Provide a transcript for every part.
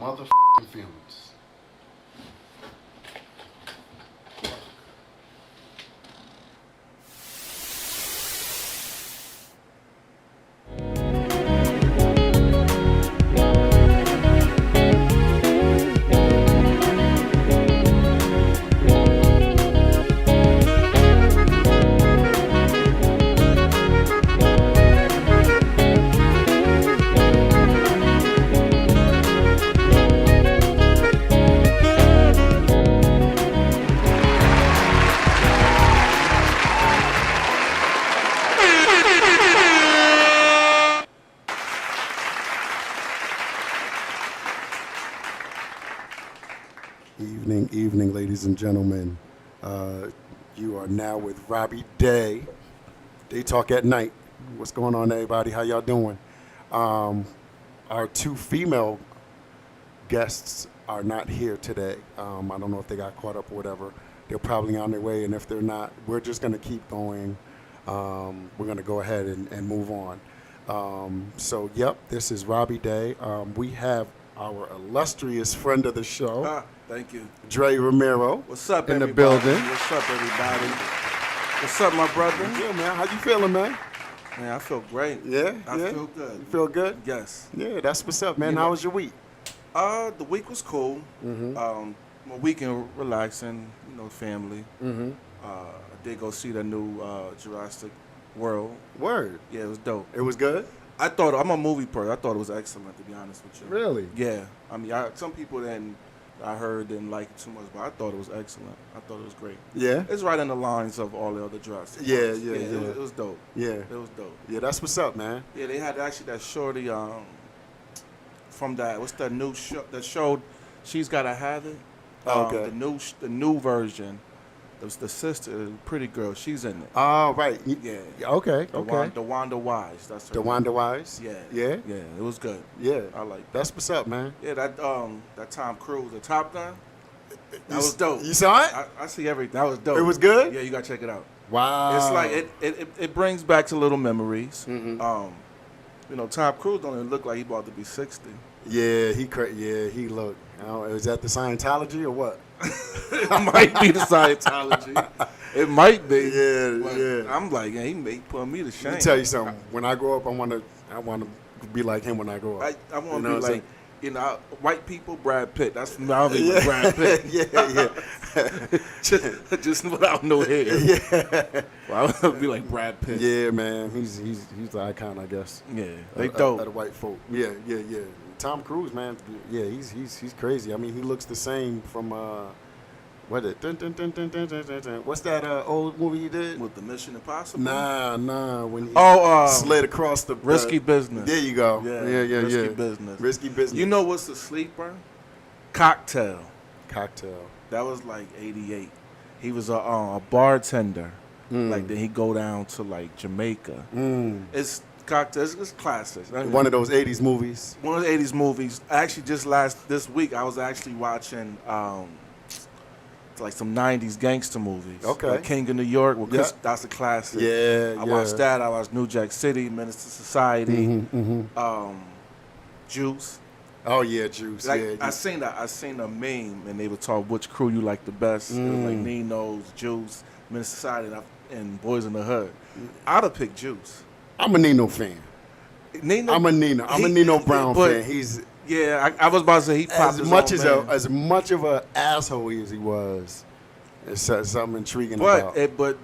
motherfucking feelings. Evening, ladies and gentlemen. You are now with Robbie Day. DayTalk at night. What's going on, everybody? How y'all doing? Our two female guests are not here today. I don't know if they got caught up or whatever. They're probably on their way, and if they're not, we're just going to keep going. We're going to go ahead and move on. Yep, this is Robbie Day. We have our illustrious friend of the show. Thank you. Dre Romero. What's up, in everybody? the building. What's up, everybody? What's up, my brother? Yeah, man. How you feeling, man? Man, I feel great. Yeah? I feel good. You feel good? Yes. Yeah, that's what's up, man. You know, How was your week? The week was cool. Mm-hmm. My weekend relaxing, family. Mm-hmm. I did go see the new Jurassic World. Word. Yeah, it was dope. It was good? I'm a movie person. I thought it was excellent, to be honest with you. Really? Yeah. I mean, some people didn't like it too much, but I thought it was excellent. I thought it was great. Yeah? It's right in the lines of all the other Jurassic Yeah, Worlds. yeah. It was dope. Yeah. It was dope. Yeah, that's what's up, man. Yeah, they had actually that shorty from that. What's that new show? That showed She's Gotta Have It. Okay. The new version. The sister, the pretty girl. She's in it. Oh, right. Yeah. Okay, okay. The Wanda Wise. That's her. The Wanda Wise? Yeah. Yeah? Yeah. It was good. Yeah. I like that. That's what's up, man. Yeah. That Tom Cruise, the Top Gun. That was dope. You saw it? I see everything. That was dope. It was good? Yeah, you gotta check it out. Wow. It's like it brings back to little memories. Mm-hmm. Tom Cruise don't even look like he about to be 60. Yeah, he looked. Is that the Scientology or what? It might be the Scientology. It might be. Yeah. I'm like, he may put me to shame. Let me tell you something. When I grow up, I want to be like him when I grow up. I want to be like, white people, Brad Pitt. That's from Brad Pitt. Yeah. just without no hair. Yeah. Well, I want to be like Brad Pitt. Yeah, man. He's the icon, I guess. Yeah, they dope. Of the white folk. Yeah. Tom Cruise, man. Yeah, he's crazy. I mean, he looks the same from what is it? What's that old movie he did? With the Mission Impossible? Nah. When he slid across the Risky Business. There you go. Yeah. Risky Business. Risky Business. You know what's the sleeper? Cocktail. That was like 88. He was a bartender. Like then he go down to like Jamaica. It's Cocktail. It's classic. One of those 80s movies. One of the 80s movies. Actually, just this week, I was actually watching like some 90s gangster movies. Okay. Like King of New York. Well, that's a classic. Yeah. I watched that. I watched New Jack City, Menace to Society, Juice. Oh yeah, Juice. Like, yeah. I seen a meme, and they would talk which crew you like the best. It was like Nino's, Juice, Menace to Society, and Boys in the Hood. I'd have picked Juice. I'm a Nino fan. I'm a Nino Brown fan. He's I was about to say he popped as much of an asshole as he was. It's something intriguing about. But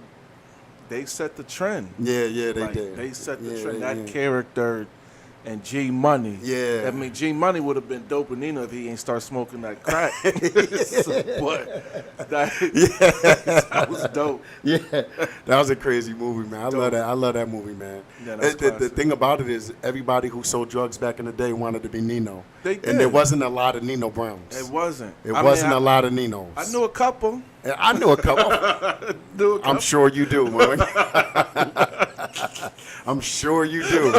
they set the trend. Yeah, they did. They set the trend. That character. And G Money. Yeah. I mean, G Money would have been dope in Nino if he ain't start smoking that crack. That was dope. Yeah. That was a crazy movie, man. I love that movie, man. Yeah, the thing about it is everybody who sold drugs back in the day wanted to be Nino. They did. And there wasn't a lot of Nino Browns. It wasn't. A lot of Ninos. I knew a couple. I knew a couple. I'm sure you do, man. I'm sure you do.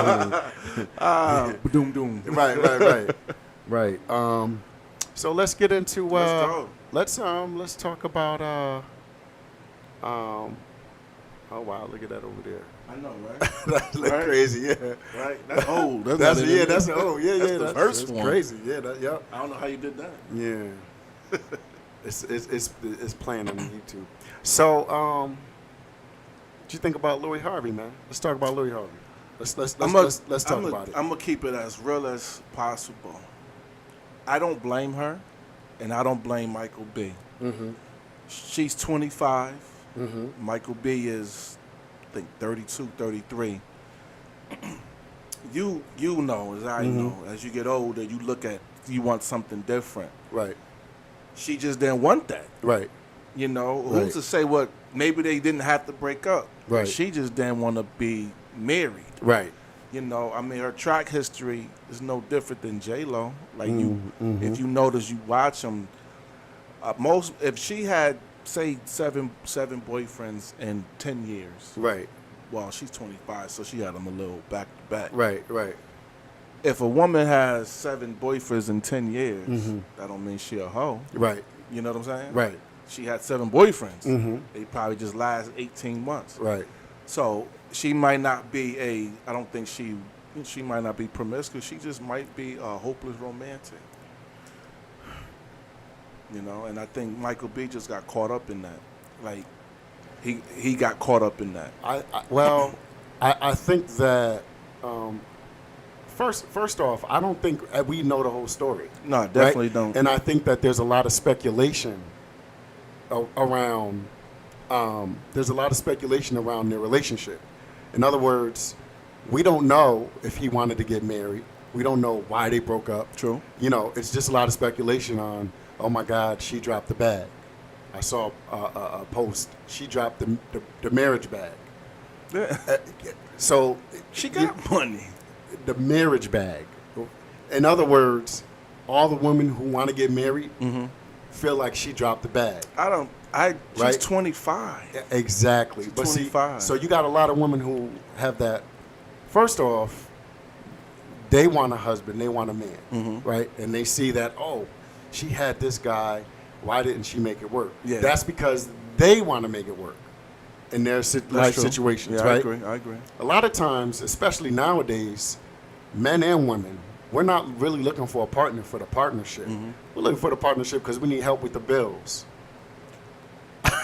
Doom doom. Right. So let's get into let's talk about oh wow, look at that over there. I know, right? That's like Right. crazy, yeah. Right. That's old. That's not even- that's old, yeah, That's yeah. the first that's one. crazy, yeah, yep. I don't know how you did that. Yeah. it's playing on YouTube. So, what you think about Louis Harvey, man? Let's talk about Louis Harvey. Let's talk about it. I'm gonna keep it as real as possible. I don't blame her, and I don't blame Michael B. Mm-hmm. She's 25. Mm-hmm. Michael B is, I think, 32, 33. You know, as I know, as you get older, you want something different. Right. She just didn't want that. Right. You know, Right. who's to say what? Maybe they didn't have to break up. Right. She just didn't want to be married. Right. You know, I mean, her track history is no different than J-Lo. Like if you notice, you watch them. If she had, say, seven boyfriends in 10 years. Right. Well, she's 25, so she had them a little back to back. Right. Right. If a woman has 7 boyfriends in 10 years, that don't mean she a hoe. Right. You know what I'm saying? Right. She had 7 boyfriends. Mm-hmm. They probably just last 18 months. Right. So she might not be I don't think she might not be promiscuous. She just might be a hopeless romantic. You know, and I think Michael B just got caught up in that. Like, he got caught up in that. I think that first off, I don't think we know the whole story. No, definitely right? don't. And I think that there's a lot of speculation around. There's a lot of speculation around their relationship. In other words, we don't know if he wanted to get married. We don't know why they broke up. True. You know, it's just a lot of speculation on, oh my God, she dropped the bag. I saw a post. She dropped the marriage bag. Yeah. So She got money. the marriage bag. In other words, all the women who want to get married feel like she dropped the bag. She's Right? 25. Exactly. She's But 25. see, so you got a lot of women who have that. First off, they want a husband, they want a man, right? And they see that, oh, she had this guy. Why didn't she make it work? Yeah. That's because they want to make it work in their life true. situations, Yeah, right? I agree. A lot of times, especially nowadays, men and women, we're not really looking for a partner for the partnership. We're looking for the partnership because we need help with the bills.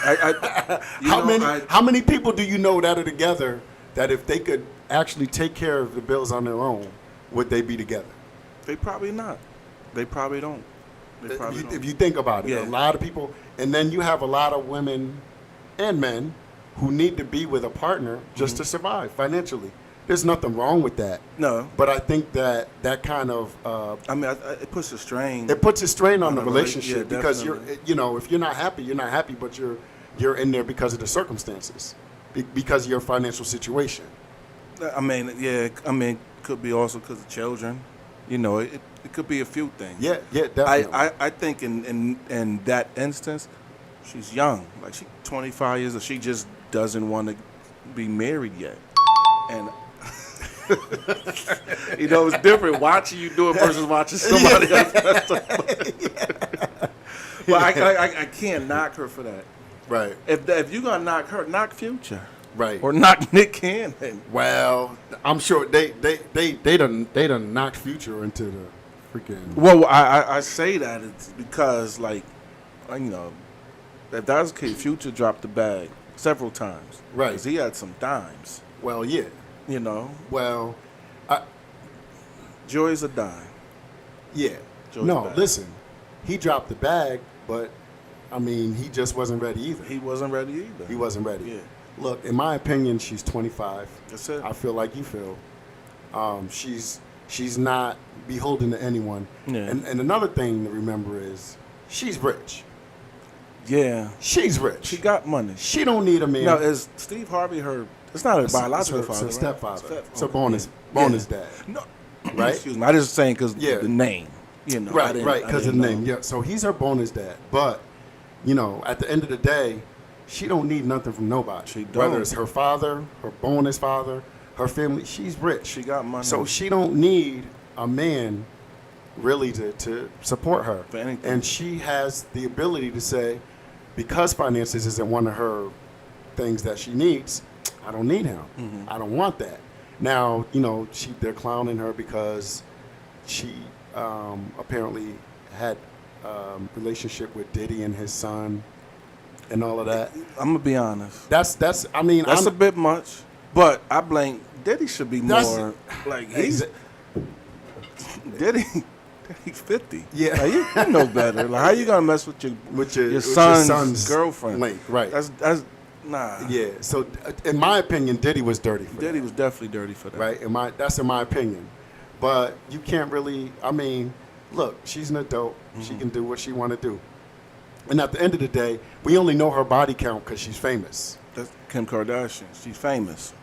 How many people do you know that are together that if they could actually take care of the bills on their own, would they be together? They probably not. They probably don't. They probably don't. If you think about it, Yeah. a lot of people, and then you have a lot of women and men who need to be with a partner just to survive financially. There's nothing wrong with that. No. But I think that kind of I mean, it puts a strain. it puts a strain on the Yeah, relationship because definitely. if you're not happy, you're not happy, but you're in there because of the circumstances, because of your financial situation. I mean, yeah. I mean, could be also because of children. You know, it could be a few things. Yeah, definitely. I think in that instance, she's young. Like, she's 25 years old. She just doesn't want to be married yet. And you know, it's different watching you do it versus watching somebody else. But I can't knock her for that. Right, If you're gonna knock her, knock Future right. or knock Nick Cannon. Well, I'm sure they done knocked Future into the freaking. Well, I say that it's because, like, you know, if that's the case, Future dropped the bag several times. Right. Because he had some dimes. Well, yeah. You know, Well, Joy's a dime. yeah. Joey's No, bad. listen. He dropped the bag, but I mean, he just wasn't ready either. He wasn't ready either. He wasn't ready. Yeah. Look, in my opinion, she's 25. That's it. I feel like you feel. She's not beholden to anyone. Yeah. And another thing to remember is she's rich. Yeah. She's rich. She got money. She don't need a man. Now, is Steve Harvey her? It's not a biological it's father. a stepfather. Right? It's a bonus dad. No. Right? Excuse me. I just saying because Yeah. the name. You know. I Right, didn't- right, I because of didn't the know. name. Yeah, so he's her bonus dad. But, you know, at the end of the day, she don't need nothing from nobody. She don't. Whether it's her father, her bonus father, her family, she's rich. She got money. So she don't need a man really to support her. For anything. And she has the ability to say, because finances isn't one of her things that she needs, I don't need him. I don't want that. Now, they're clowning her because she apparently had relationship with Diddy and his son and all of that. I'm gonna be honest. That's a bit much, but I blame Diddy. Should be more like he's Diddy. He's 50. Yeah, like, you know better. Like, how you gonna mess with your son's girlfriend? Link, right? That's nah. Yeah. So, in my opinion, Diddy was dirty. Diddy was definitely dirty for that. Right. That's in my opinion. But you can't really. I mean, look, she's an adult. She can do what she want to do. And at the end of the day, we only know her body count because she's famous. That's Kim Kardashian. She's famous.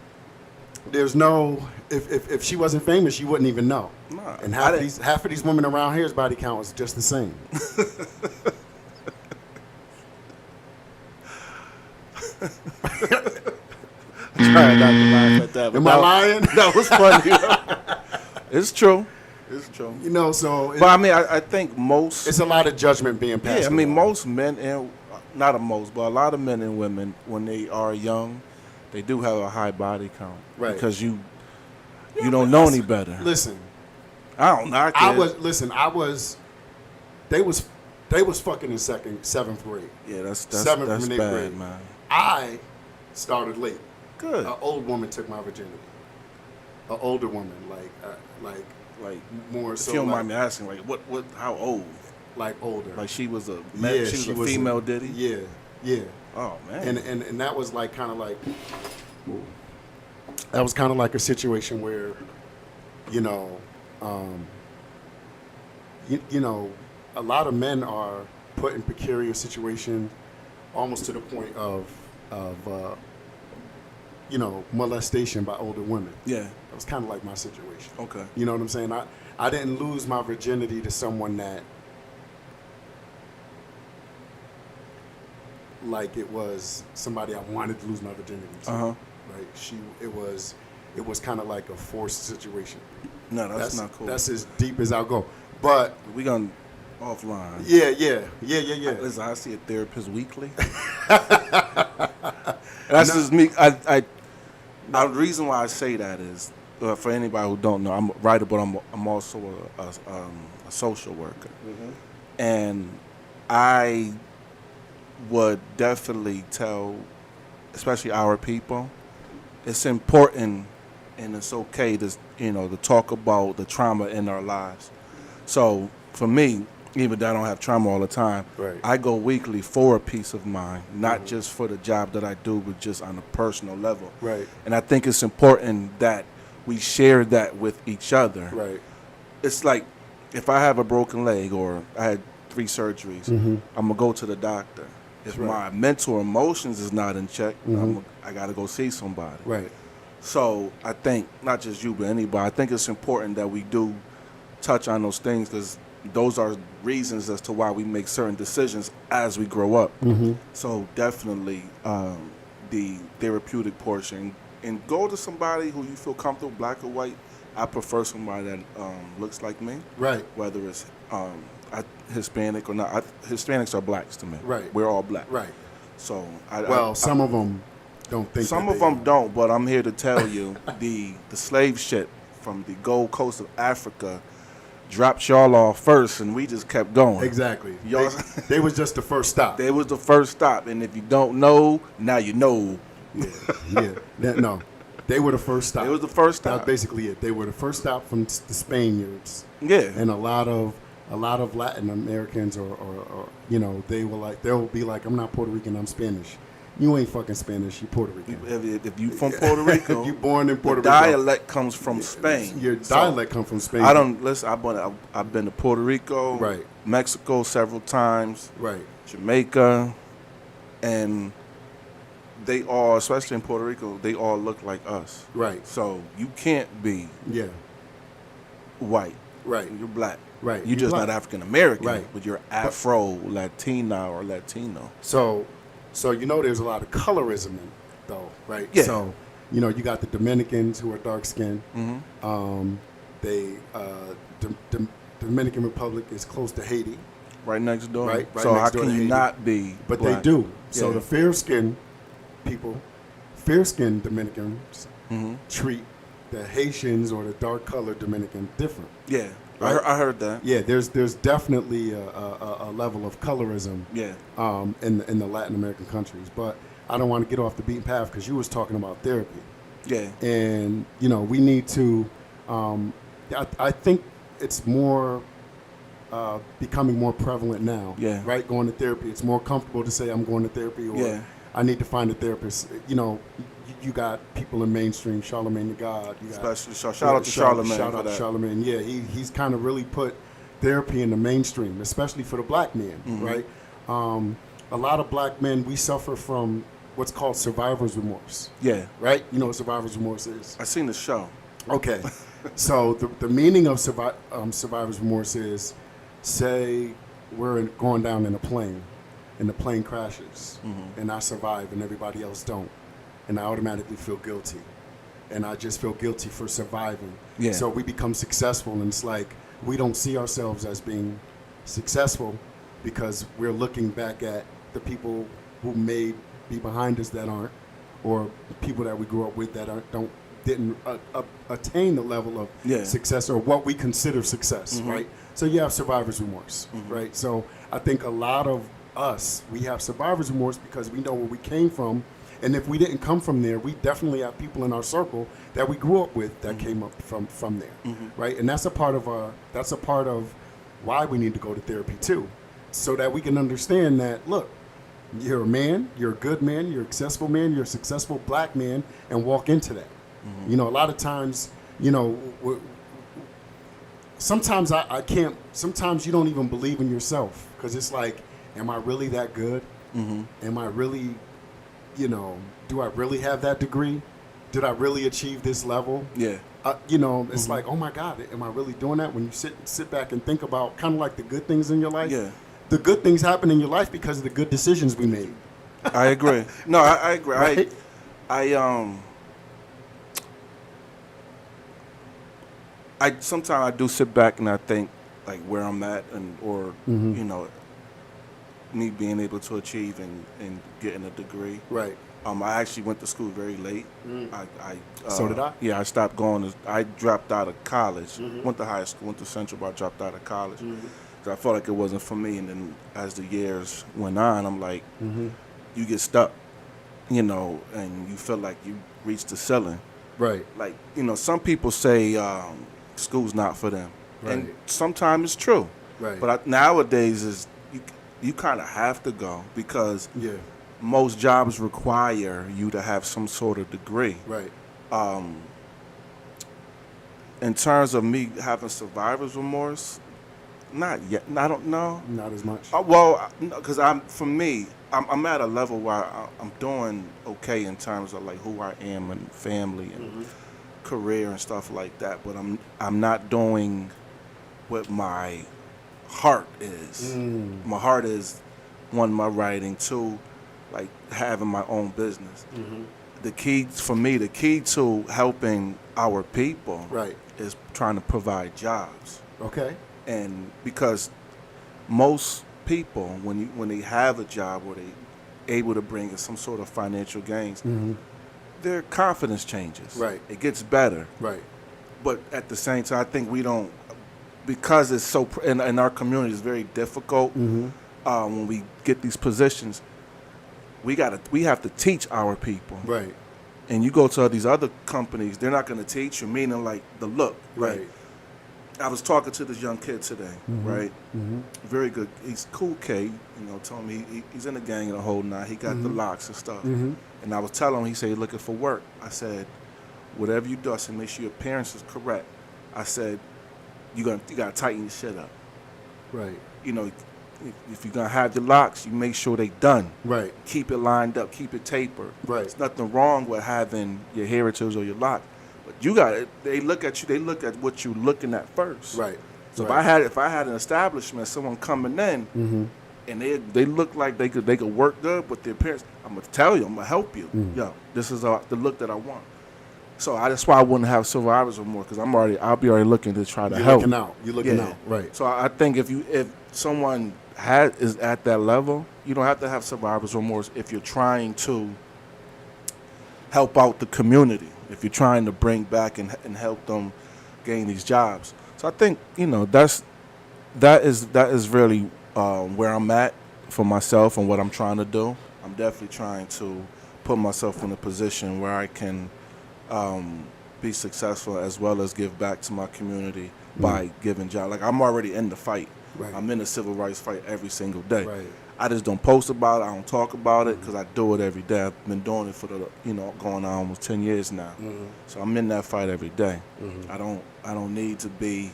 There's no if she wasn't famous, you wouldn't even know. Nah, and half of these women around here's body count is just the same. Trying not to laugh at that. Am I lying? That was funny. It's true. It's true. But I mean, I think most. It's a lot of judgment being passed. Yeah, I mean, most men and not most, but a lot of men and women when they are young, they do have a high body count, right? Because you don't know any better. Listen, I don't know. They was fucking in seventh grade. Yeah, that's seventh bad, grade. man. I started late. Good. An old woman took my virginity. An older woman, like more. If you don't mind me asking, like what? How old? Like older. Like she was a she was a female Diddy. Yeah. Oh man. And that was like kind of like that was kind of like a situation where, a lot of men are put in precarious situations, almost to the point of molestation by older women. Yeah. That was kind of like my situation. Okay. You know what I'm saying? I didn't lose my virginity to someone that, like, it was somebody I wanted to lose my virginity to. Right? It was kind of like a forced situation. No, that's not cool. That's as deep as I'll go. But we gonna offline. Yeah. Listen, I see a therapist weekly. That's just me. The reason why I say that is, for anybody who don't know, I'm a writer, but I'm also a social worker, and I would definitely tell, especially our people, it's important and it's okay to talk about the trauma in our lives. So for me, even though I don't have trauma all the time, right, I go weekly for a peace of mind, not just for the job that I do, but just on a personal level. Right. And I think it's important that we share that with each other. Right. It's like if I have a broken leg or I had 3 surgeries, I'm going to go to the doctor. If my mental emotions is not in check, I got to go see somebody. Right. So I think, not just you, but anybody, I think it's important that we do touch on those things because those are reasons as to why we make certain decisions as we grow up. So definitely the therapeutic portion. And go to somebody who you feel comfortable, black or white. I prefer somebody that looks like me. Right. Whether it's Hispanic or not. Hispanics are blacks to me. Right. We're all black. Right. So some of them don't think. Some of them don't, but I'm here to tell you the slave ship from the Gold Coast of Africa dropped y'all off first, and we just kept going. Exactly. They was just the first stop. They was the first stop, and if you don't know, now you know. Yeah. No, they were the first stop. It was the first stop. That's basically it. They were the first stop from the Spaniards. Yeah. And a lot of Latin Americans or they were like, they'll be like, I'm not Puerto Rican, I'm Spanish. You ain't fucking Spanish, you Puerto Rican. If you from Puerto Rico, you born in Puerto Rico. Dialect comes from Spain. Your dialect comes from Spain. I've been to Puerto Rico, right, Mexico several times, right, Jamaica, and they all, especially in Puerto Rico, they all look like us. Right. So you can't be white. Right. You're black. Right. You're just black. not African American. Right. But you're Afro, Latina, or Latino. So there's a lot of colorism though, right? Yeah. So, you got the Dominicans who are dark skinned. Dominican Republic is close to Haiti. Right next door. Right so next how door can to you Haiti. not be But black? they do. Yeah. So the fair skinned people fair-skinned Dominicans treat the Haitians or the dark-colored Dominican different. Yeah, Right? I heard that. Yeah, there's definitely a level of colorism Yeah. in the Latin American countries. But I don't want to get off the beaten path because you was talking about therapy. Yeah. And, we need to, I think it's more becoming more prevalent now, Yeah. right? Going to therapy. It's more comfortable to say I'm going to therapy or Yeah. I need to find a therapist. You got people in mainstream, Charlemagne the God. You got, Especially shout out to Charlemagne. Shout for out to that. Charlemagne. Yeah, he's kind of really put therapy in the mainstream, especially for the black man, right? A lot of black men, we suffer from what's called survivor's remorse, Yeah. right? You know what survivor's remorse is? I seen the show. Okay. So the meaning of survivor's remorse is, say we're going down in a plane, and the plane crashes, and I survive and everybody else don't, and I automatically feel guilty, and I just feel guilty for surviving. Yeah. So we become successful, and it's like we don't see ourselves as being successful because we're looking back at the people who may be behind us that aren't, or people that we grew up with that didn't attain the level of Yeah. success or what we consider success, right? So you have survivor's remorse, right? So I think a lot of us, we have survivor's remorse because we know where we came from, and if we didn't come from there, we definitely have people in our circle that we grew up with that came up from there, right? And that's a part of why we need to go to therapy too, so that we can understand that, look, you're a man, you're a good man, you're a successful man, you're a successful black man, and walk into that. A lot of times, sometimes I can't, sometimes you don't even believe in yourself because it's like, am I really that good? Am I really, do I really have that degree? Did I really achieve this level? Yeah. It's like, oh my God, am I really doing that? When you sit back and think about kind of like the good things in your life. Yeah. The good things happen in your life because of the good decisions we made. I agree. No, I agree. Right? I sometimes I do sit back and I think like where I'm at or me being able to achieve and getting a degree. Right. I actually went to school very late. So did I. Yeah, I stopped going. I dropped out of college. Went to high school. Went to Central, but I dropped out of college. 'Cause I felt like it wasn't for me. And then as the years went on, I'm like, you get stuck, and you feel like you reached the ceiling. Right. Like, some people say school's not for them. Right. And sometimes it's true. Right. But nowadays is you kind of have to go because Yeah. most jobs require you to have some sort of degree. Right. In terms of me having survivor's remorse, not yet. I don't know. Not as much. Because I'm at a level where I'm doing okay in terms of like who I am and family and career and stuff like that. But I'm not doing what my heart is. My heart is, one, my writing, two, like having my own business. The key to helping our people Right. is trying to provide jobs. Okay. And because most people, when they have a job or they able to bring in some sort of financial gains, their confidence changes. Right. It gets better. Right. But at the same time, I think we don't, because it's so, in our community, it's very difficult when we get these positions. We have to teach our people. Right. And you go to these other companies, they're not going to teach you, meaning like the look. Right. Like, I was talking to this young kid today, right? Very good. He's a cool kid. Told me he's in the gang and the whole nine. He got the locks and stuff. And I was telling him, he said, he's looking for work. I said, whatever you do, I said, make sure your appearance is correct. I said, you got to tighten your shit up. Right. If you're going to have your locks, you make sure they done. Right. Keep it lined up. Keep it tapered. Right. There's nothing wrong with having your heritage or your lock. But you got it. They look at you. They look at what you're looking at first. Right. So right. if I had an establishment, someone coming in, and they look like they could work good with their appearance, I'm gonna tell you, I'm gonna help you. Yo, this is the look that I want. So that's why I wouldn't have survivors anymore because I'll be already looking to try to help. You're looking out. Right. So I think if someone is at that level, you don't have to have survivor's remorse if you're trying to help out the community, if you're trying to bring back and help them gain these jobs. So I think, that is really where I'm at for myself and what I'm trying to do. I'm definitely trying to put myself in a position where I can be successful as well as give back to my community by giving jobs. Like, I'm already in the fight. Right. I'm in the civil rights fight every single day. Right. I just don't post about it. I don't talk about it because I do it every day. I've been doing it for going on almost 10 years now. So I'm in that fight every day. I don't need to be.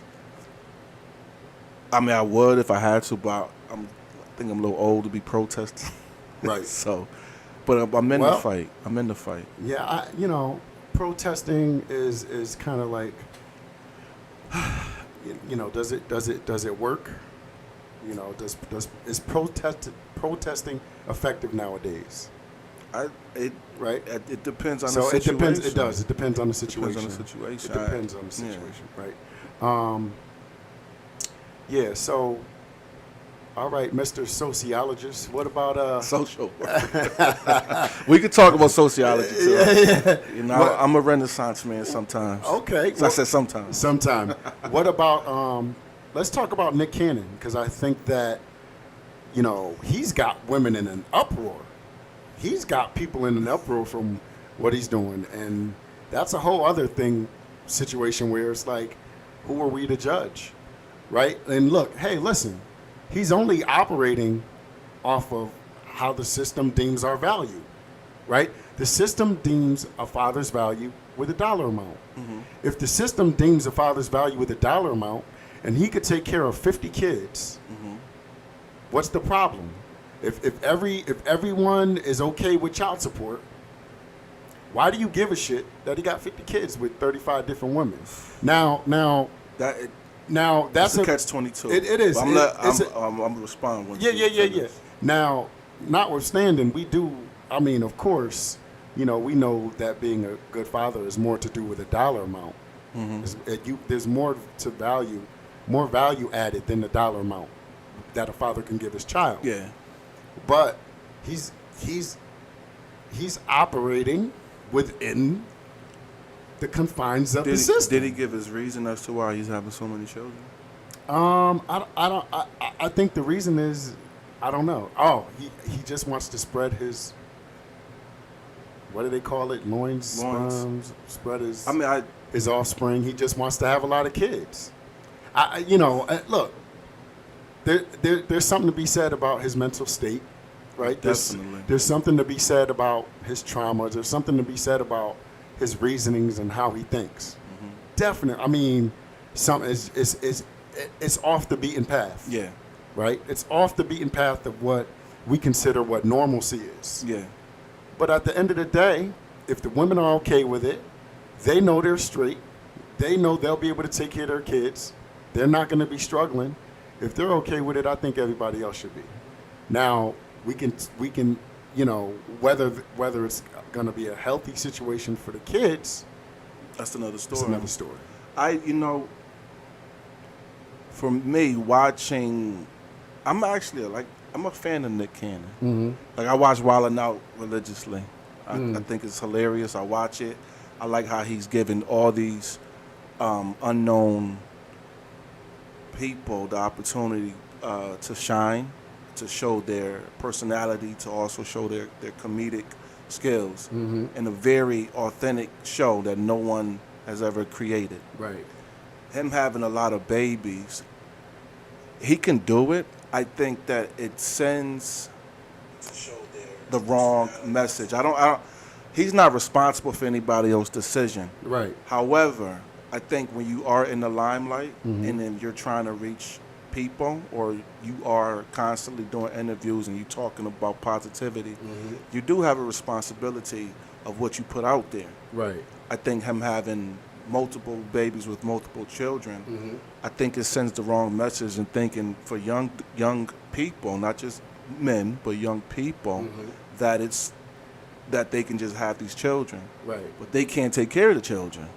I mean, I would if I had to, but I think I'm a little old to be protesting. Right. So, but I'm in the fight. I'm in the fight. Yeah, protesting is kind of like, does it work? Is protesting effective nowadays? Right. It depends on So the situation. it depends. It does. It depends on the situation. It depends on the situation. Right. Yeah. So, all right, Mr. Sociologist. What about social work? We could talk about sociology too. Yeah. I'm a Renaissance man sometimes. Okay. So I said sometimes. Sometime. What about let's talk about Nick Cannon, because I think that he's got women in an uproar. He's got people in an uproar from what he's doing, and that's a whole other situation where it's like, who are we to judge, right? And look, hey, listen, he's only operating off of how the system deems our value, right? The system deems a father's value with a dollar amount. If the system deems a father's value with a dollar amount, and he could take care of 50 kids, what's the problem? If everyone is okay with child support, why do you give a shit that he got 50 kids with 35 different women? Now that's a catch-22. It is. I'm gonna respond. Yeah. Now, notwithstanding, we do. I mean, of course, we know that being a good father is more to do with a dollar amount. There's more value added than the dollar amount that a father can give his child. Yeah. But he's operating within the confines of the system. Did he give his reason as to why he's having so many children? I think the reason is, I don't know. Oh, he just wants to spread his, what do they call it? Loins. Sperms. Spread his offspring. He just wants to have a lot of kids. Look, there's something to be said about his mental state, right? Definitely. There's something to be said about his traumas. There's something to be said about his reasonings and how he thinks. Definitely. I mean, it's off the beaten path. Yeah. Right? It's off the beaten path of what we consider what normalcy is. Yeah. But at the end of the day, if the women are okay with it, they know they're straight. They know they'll be able to take care of their kids. They're not going to be struggling. If they're okay with it, I think everybody else should be. Now, we can whether it's going to be a healthy situation for the kids, that's another story. It's another story. For me, watching, I'm a fan of Nick Cannon. Like, I watch Wild 'N Out religiously. I think it's hilarious. I watch it. I like how he's given all these unknown people the opportunity to shine, to show their personality, to also show their comedic skills in a very authentic show that no one has ever created. Right. Him having a lot of babies, he can do it. I think that it sends the wrong message. He's not responsible for anybody else's decision. Right. However, I think when you are in the limelight and then you're trying to reach people, or you are constantly doing interviews and you're talking about positivity, you do have a responsibility of what you put out there. Right. I think him having multiple babies with multiple children, I think it sends the wrong message, and thinking for young people, not just men, but young people, that they can just have these children. Right. But they can't take care of the children.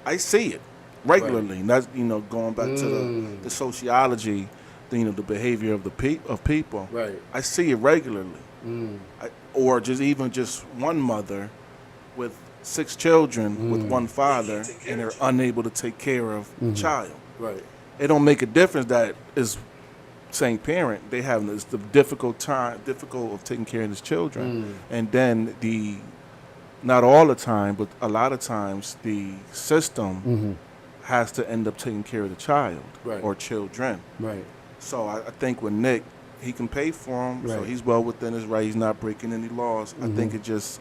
I see it regularly. Right. And that's, going back to the sociology, the behavior of people. Right. I see it regularly. Or just one mother with 6 children with one father, and they're unable to take care of the child. Right. It don't make a difference that is same parent. They have this the difficult of taking care of his children, and then not all the time, but a lot of times the system has to end up taking care of the child or children. Right. So I think with Nick, he can pay for him, so he's well within his right. He's not breaking any laws. I think it just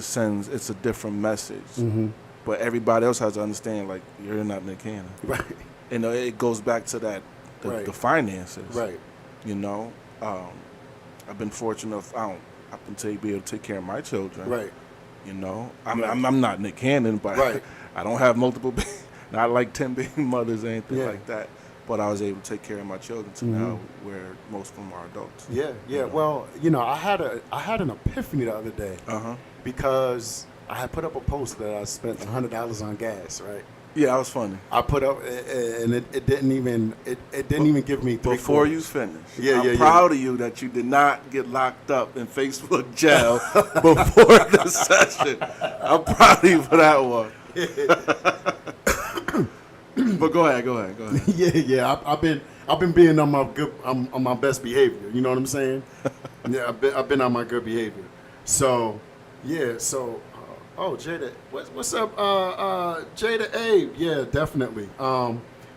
sends, it's a different message. But everybody else has to understand, like, you're not Nick Cannon. Right. And it goes back to that, the finances. Right. You know, I've been fortunate enough, I can be able to take care of my children. Right. You know, I'm not Nick Cannon, but I don't have multiple, not like 10 baby mothers or anything like that. But I was able to take care of my children to now where most of them are adults. Yeah, yeah. Well, you know, I had an epiphany the other day because I had put up a post that I spent $100 on gas, right? Yeah, that was funny. I put up, and it didn't even give me three Before quarters. you finish, I'm proud of you that you did not get locked up in Facebook jail before the session. I'm proud of you for that one. But go ahead. Yeah. I've been being on my best behavior. You know what I'm saying? Yeah, I've been on my good behavior. So, yeah. So, Jada, what's up? Jada Abe. Yeah, definitely.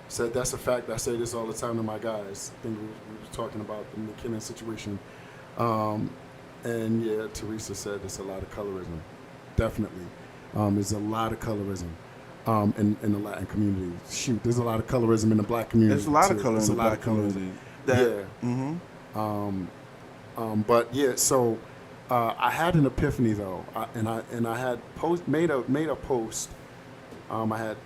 Said that's a fact. I say this all the time to my guys. I think we were talking about the McKinnon situation. And yeah, Teresa said there's a lot of colorism. Definitely. There's a lot of colorism. In the Latin community. Shoot, there's a lot of colorism in the black community. There's a lot of colorism in the black community. But yeah, so I had an epiphany though, and I had made a post. I had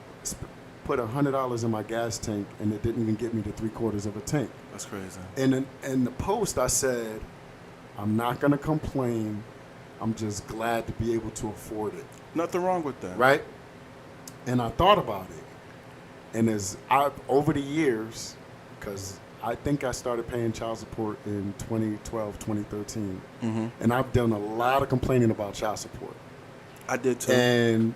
put $100 in my gas tank, and it didn't even get me to 3/4 of a tank. That's crazy. And in the post, I said, I'm not gonna complain. I'm just glad to be able to afford it. Nothing wrong with that, right? And I thought about it, and over the years, because I think I started paying child support in 2012, 2013, and I've done a lot of complaining about child support. I did too. And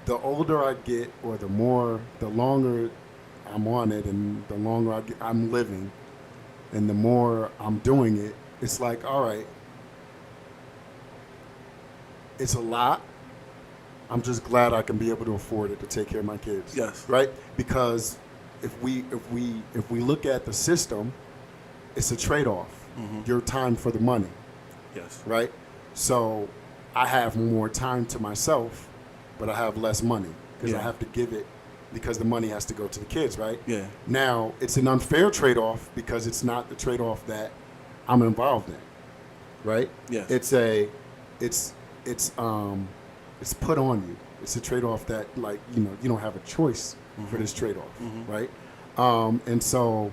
the older I get, or the longer I'm on it, and the longer I'm living, and the more I'm doing it, it's like, all right, it's a lot. I'm just glad I can be able to afford it to take care of my kids. Yes. Right? Because if we look at the system, it's a trade-off. Your time for the money. Yes. Right? So I have more time to myself, but I have less money because I have to give it because the money has to go to the kids, right? Yeah. Now, it's an unfair trade-off because it's not the trade-off that I'm involved in. Right? Yes. It's put on you. It's a trade-off that, like, you know, you don't have a choice for this trade-off, right? And so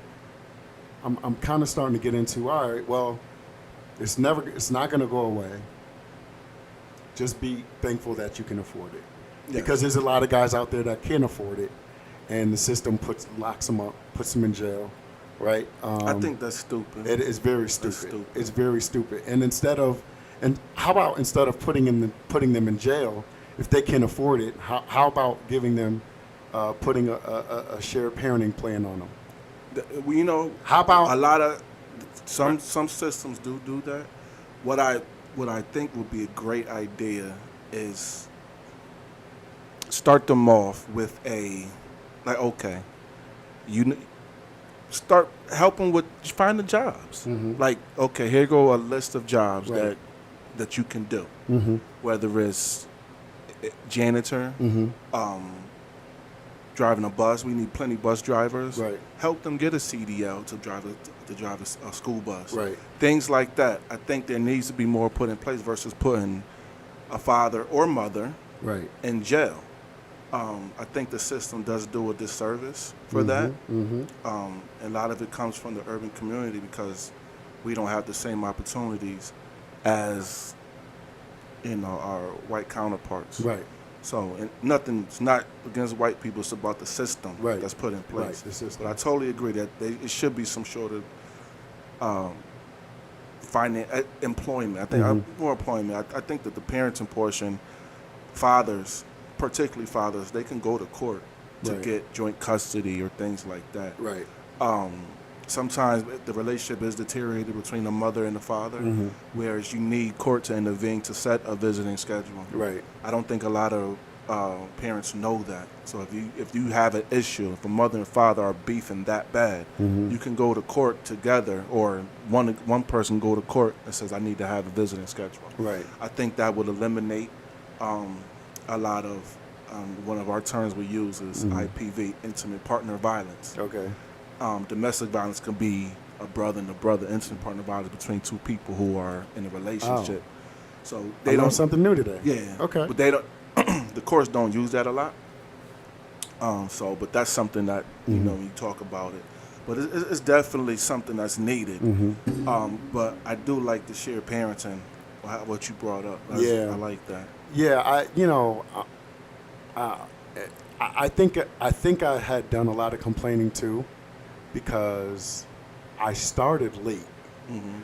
I'm kind of starting to get into, all right, well, it's not going to go away. Just be thankful that you can afford it. Yes. Because there's a lot of guys out there that can't afford it, and the system locks them up, puts them in jail, right? I think that's stupid. It is very stupid. It's very stupid. And how about instead of putting them in jail, if they can't afford it, how about giving them, putting a shared parenting plan on them? You know, how about a lot of some systems do that. What I think would be a great idea is start them off with start helping with finding jobs. Like, okay, here go a list of jobs that you can do, whether it's janitor, driving a bus. We need plenty of bus drivers. Right. Help them get a CDL to drive a school bus. Right. Things like that. I think there needs to be more put in place versus putting a father or mother in jail. I think the system does do a disservice for that. A lot of it comes from the urban community because we don't have the same opportunities as our white counterparts. Right. So nothing's not against white people. It's about the system that's put in place. Right, the system. But I totally agree that it should be some sort of employment. I think more employment. I think that the parenting portion, fathers, particularly fathers, they can go to court to get joint custody or things like that. Right. Sometimes the relationship is deteriorated between the mother and the father, whereas you need court to intervene to set a visiting schedule. Right. I don't think a lot of parents know that. So if you have an issue, if a mother and father are beefing that bad, you can go to court together, or one person go to court and says, I need to have a visiting schedule. Right. I think that would eliminate a lot of one of our terms we use is IPV, intimate partner violence. Okay. Domestic violence can be a brother and a brother, intimate partner violence between two people who are in a relationship. So they learned something new today. Yeah. Okay. But they don't. The courts don't use that a lot. But that's something that you know when you talk about it. But it's definitely something that's needed. But I do like the shared parenting, what you brought up. I like that. Yeah. I think I had done a lot of complaining too, because I started late.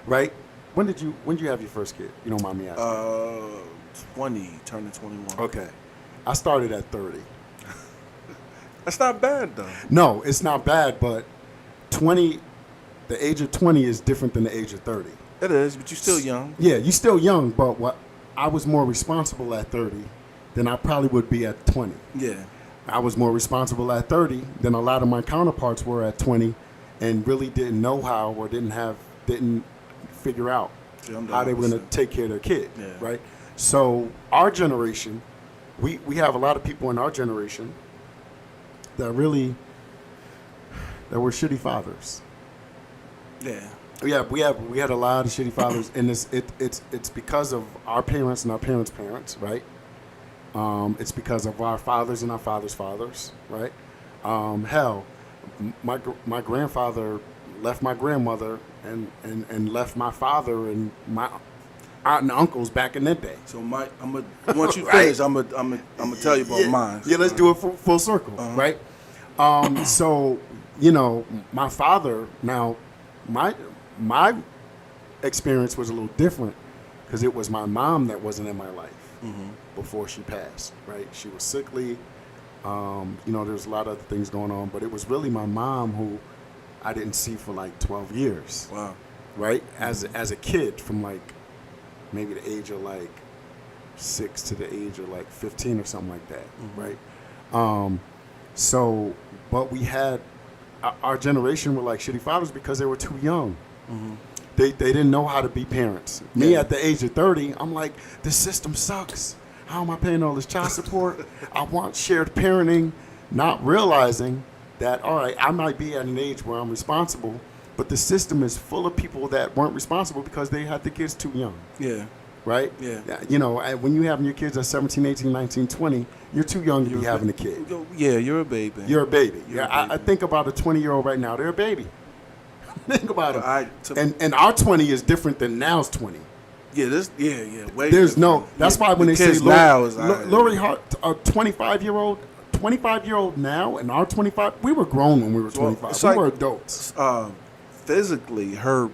Right. When did you have your first kid? You don't mind me asking. 20, turning 21. Okay. I started at 30. That's not bad, though. No, it's not bad, but 20, the age of 20 is different than the age of 30. It is, but you're still young. Yeah, you're still young, but I was more responsible at 30 than I probably would be at 20. Yeah. I was more responsible at 30 than a lot of my counterparts were at 20, and really didn't know how, or didn't figure out how they were going to take care of their kid, right? So our generation, we have a lot of people in our generation that were shitty fathers. Yeah. Yeah, we had a lot of shitty fathers, and it's because of our parents and our parents' parents, right? It's because of our fathers and our fathers' fathers, right? Hell, my grandfather left my grandmother and left my father and my aunt and uncles back in that day. So once you finish, I'm gonna tell you about mine. Yeah, let's do it full circle, right? So my father. Now, my experience was a little different because it was my mom that wasn't in my life before she passed. Right? She was sickly. There's a lot of other things going on, but it was really my mom who I didn't see for like 12 years. Wow. Right? As a kid, from like maybe the age of like 6 to the age of like 15 or something like that, right? But we had our generation were like shitty fathers because they were too young. They didn't know how to be parents. Me at the age of 30, I'm like, this system sucks. How am I paying all this child support? I want shared parenting, not realizing that, all right, I might be at an age where I'm responsible, but the system is full of people that weren't responsible because they had the kids too young. Yeah. Right? Yeah. When you having your kids at 17, 18, 19, 20, you're too young to be having a kid. Yeah, you're a baby. You're a baby. I think about a 20-year-old right now. They're a baby. Think about it. And our 20 is different than now's 20. Yeah, way There's different. no. That's why when they say now is Lori Hart, a 25-year-old now, and our 25, we were grown when we were 25. We were adults. Physically, a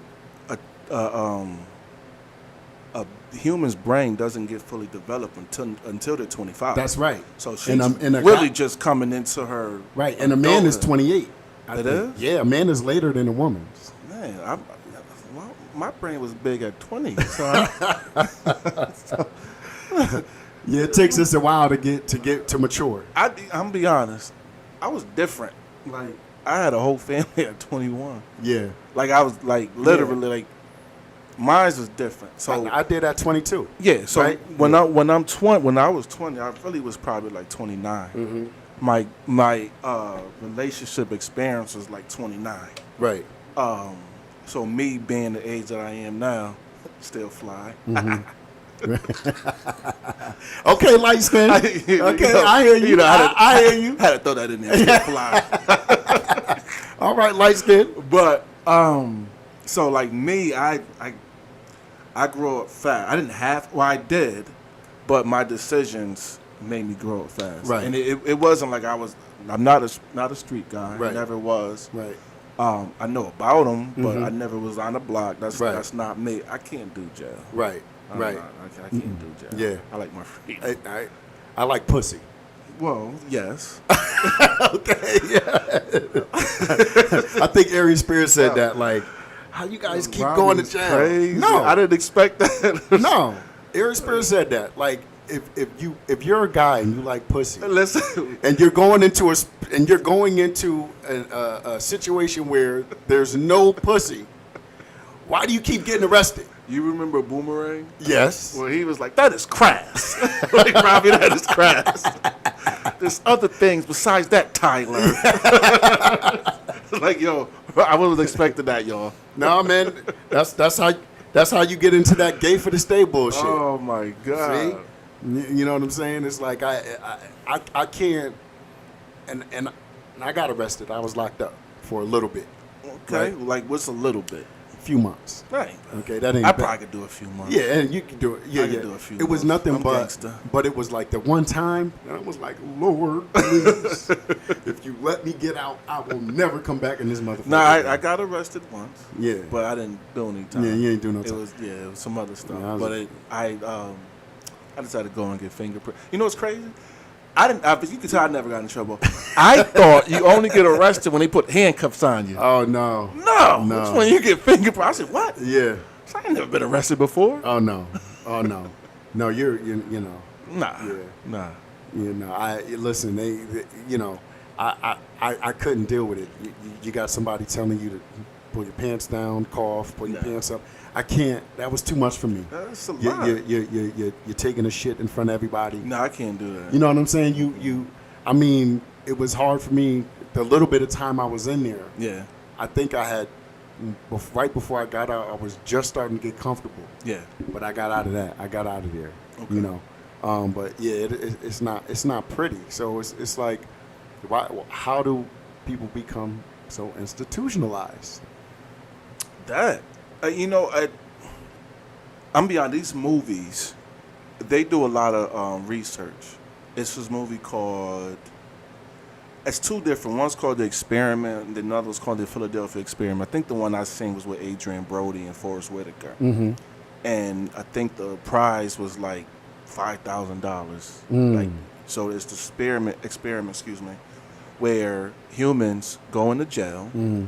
human's brain doesn't get fully developed until they're 25. That's right. So she's really just coming into her. Right, and a man is 28. It is? Yeah, a man is later than a woman's. Man, my brain was big at 20. So yeah, it takes us a while to get to mature. I'm be honest, I was different. Like I had a whole family at 21. Yeah, like I was like literally like mine was different. So I did at 22. Yeah, so right? when I was 20, I really was probably like 29. My relationship experience was like 29. Right. So me being the age that I am now, still fly. Okay, light skin. Okay, I hear you. I hear you. Had to throw that in there. Still fly. All right, light skin. But so like me, I grew up fast. I did, but my decisions made me grow up fast. Right. And it wasn't like I'm not a street guy. Right. I never was. Right. I know about them, but I never was on the block. That's not me. I can't do jail. Right. Right. I can't do jail. Yeah. I like my freedom. I like pussy. Well, yes. Okay. Yeah. I think Ari Spears said that. Like, how you guys keep going to jail? Crazy. No, I didn't expect that. no. Ari Spears said that. Like, if you're a guy and you like pussy, Listen, and you're going into a situation where there's no pussy, why do you keep getting arrested? you remember Boomerang? Yes. Well, he was like, that is crass. Like, Robbie, that is crass. There's other things besides that, Tyler. Like, yo, I wasn't expecting that, y'all. No, man. That's how you get into that gay for the stay bullshit. Oh, my God. See? You know what I'm saying? It's like I can't, and I got arrested. I was locked up for a little bit. Okay, Right? like what's a little bit? A few months. Right. Okay, that ain't I bad. probably could do a few months. Yeah, and you can do it. Yeah, I can yeah. do a few It was months. nothing I'm but, gangster. but it was like the one time, and I was like, Lord, please, if you let me get out, I will never come back in this motherfucker. Nah, I got arrested once. Yeah. But I didn't do any time. Yeah, you ain't do no time. It was some other stuff. Yeah, I decided to go and get fingerprint. You know what's crazy? You can tell I never got in trouble. I thought you only get arrested when they put handcuffs on you. Oh no. No, No. it's when you get fingerprint. I said, what? Yeah. I ain't never been arrested before. Oh no. Oh no. No, you know. Nah. Yeah. Nah. You know, listen. They you know, I couldn't deal with it. You got somebody telling you to pull your pants down, cough, pull your pants up. I can't. That was too much for me. That's a lot. You're taking a shit in front of everybody. No, I can't do that. You know what I'm saying? I mean, it was hard for me. The little bit of time I was in there. Yeah. I think I had right before I got out. I was just starting to get comfortable. Yeah. But I got out of that. I got out of there. Okay. You know. But yeah, it's not pretty. So it's like, how do people become so institutionalized? That, I'm beyond these movies. They do a lot of research. It's this movie called. It's two different. One's called The Experiment, and the other one's called The Philadelphia Experiment. I think the one I seen was with Adrian Brody and Forrest Whitaker. Mm-hmm. And I think the prize was like $5,000. Like, so it's the experiment, where humans go into jail. Mm-hmm.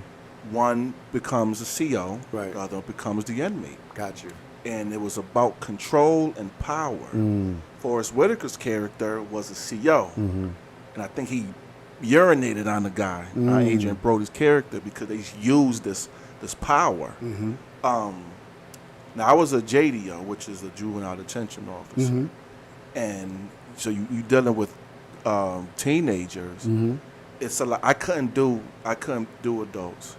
One becomes a CO, Right. the other becomes the inmate. Got you. And it was about control and power. Forrest Whitaker's character was a CO. Mm-hmm. And I think he urinated on the guy, Adrian Brody's character, because they used this power. Mm-hmm. Now, I was a JDO, which is a juvenile detention officer. Mm-hmm. And so you dealing with teenagers. Mm-hmm. It's a lot. I couldn't do adults.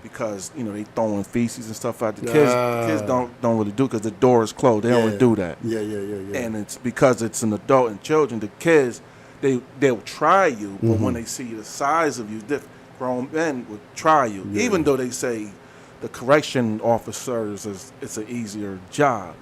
Because they throwing feces and stuff out. The kids don't really do, because the door is closed. They don't really do that. Yeah. And it's because it's an adult and children. The kids, they'll try you, but when they see the size of you, different grown men would try you, even though they say the correction officers it's an easier job,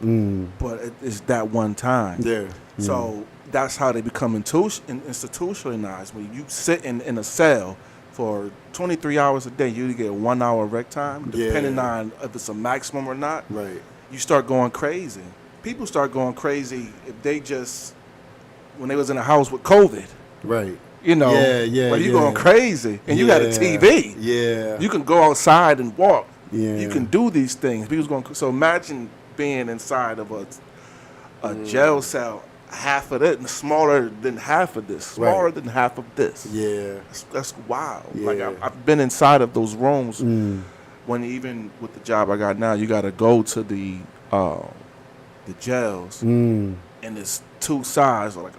but it's that one time. Yeah. So that's how they become institutionalized. When you sit in a cell for 23 hours a day, you get 1 hour rec time, depending on if it's a maximum or not. Right. You start going crazy. People start going crazy if they when they was in a house with COVID. Right. But you going crazy, and you got a TV. Yeah. You can go outside and walk. Yeah. You can do these things. So imagine being inside of a jail cell, half of it, and smaller than half of this, smaller than half of this. Yeah. That's wild. Yeah. Like I've been inside of those rooms. When even with the job I got now, you got to go to the jails, and it's two sides, like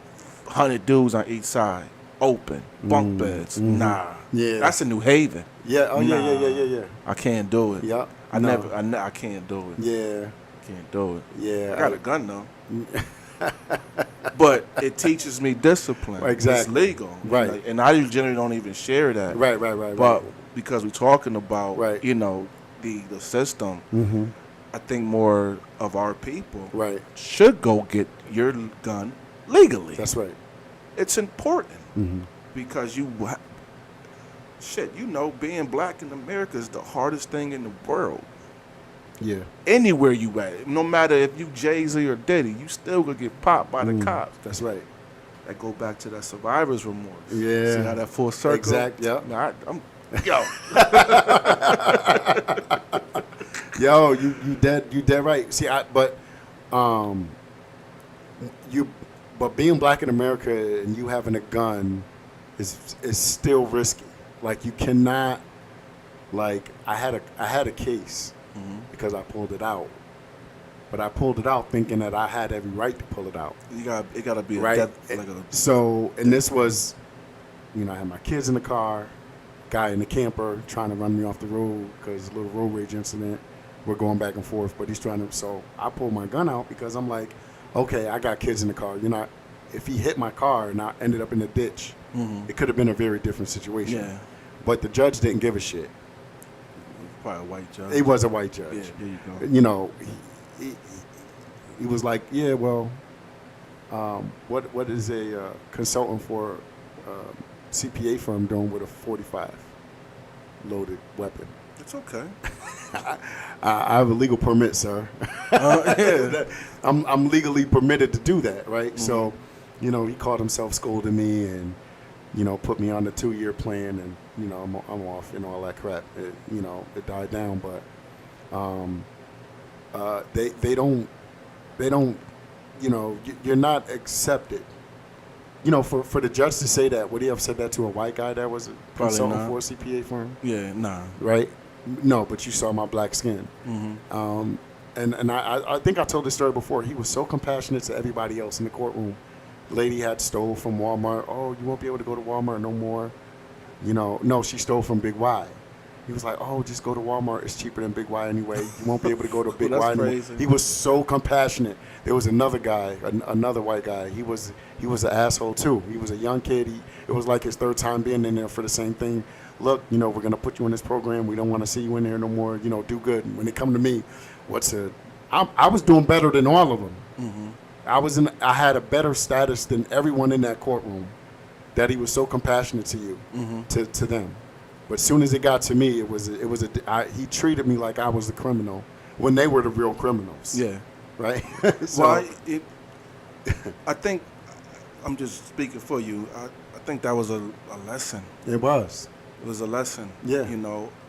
100 dudes on each side, open bunk beds. Nah. Yeah. That's in New Haven. Yeah. Oh, Nah. yeah. I can't do it. Yeah. I No. can't do it. Yeah. Can't do it. Yeah. I got a gun though. But it teaches me discipline. Exactly. It's legal. Right. Like, and I generally don't even share that. Right. But because we're talking about, Right. the system, I think more of our people Right. should go get your gun legally. That's right. It's important because shit, you know, being black in America is the hardest thing in the world. Yeah. Anywhere you at, no matter if you Jay-Z or Diddy, you still gonna get popped by the cops. That's right. That go back to that survivor's remorse. Yeah. See how that full circle? Exact, yeah. Nah, yo. Yo, you dead right. See, but being black in America and you having a gun is still risky. Like you cannot, like I had a case because I pulled it out, but I pulled it out thinking that I had every right to pull it out. It gotta be Right. And this was, I had my kids in the car, guy in the camper trying to run me off the road because a little road rage incident. We're going back and forth, but he's trying to. So I pulled my gun out because I'm like, okay, I got kids in the car. If he hit my car and I ended up in the ditch, it could have been a very different situation. Yeah. But the judge didn't give a shit. Probably a white judge. He was a white judge. Yeah, there you go. He was like, yeah, well, what is a consultant for a CPA firm doing with a 45 loaded weapon? It's okay. I have a legal permit, sir. Yeah. I'm legally permitted to do that, right? So, he called himself scolding me and, put me on the 2-year plan and, I'm off and all that crap. It died down, but they don't, you're not accepted. For the judge to say that, would he have said that to a white guy that was a consultant for a CPA firm? Yeah, nah. Right? No, but you saw my black skin. And I think I told this story before. He was so compassionate to everybody else in the courtroom. Lady had stole from Walmart. Oh, you won't be able to go to Walmart no more. No, she stole from Big Y. He was like, oh, just go to Walmart. It's cheaper than Big Y anyway. You won't be able to go to Big Y anymore. Crazy. He was so compassionate. There was another guy, another white guy. He was an asshole too. He was a young kid. It was like his 3rd time being in there for the same thing. Look, we're going to put you in this program. We don't want to see you in there no more. Do good. And when they come to me, I was doing better than all of them. I had a better status than everyone in that courtroom. That he was so compassionate to you, to them. But as soon as it got to me, he treated me like I was the criminal when they were the real criminals. Yeah. Right. I think I'm just speaking for you. I think that was a lesson. It was. It was a lesson. Yeah.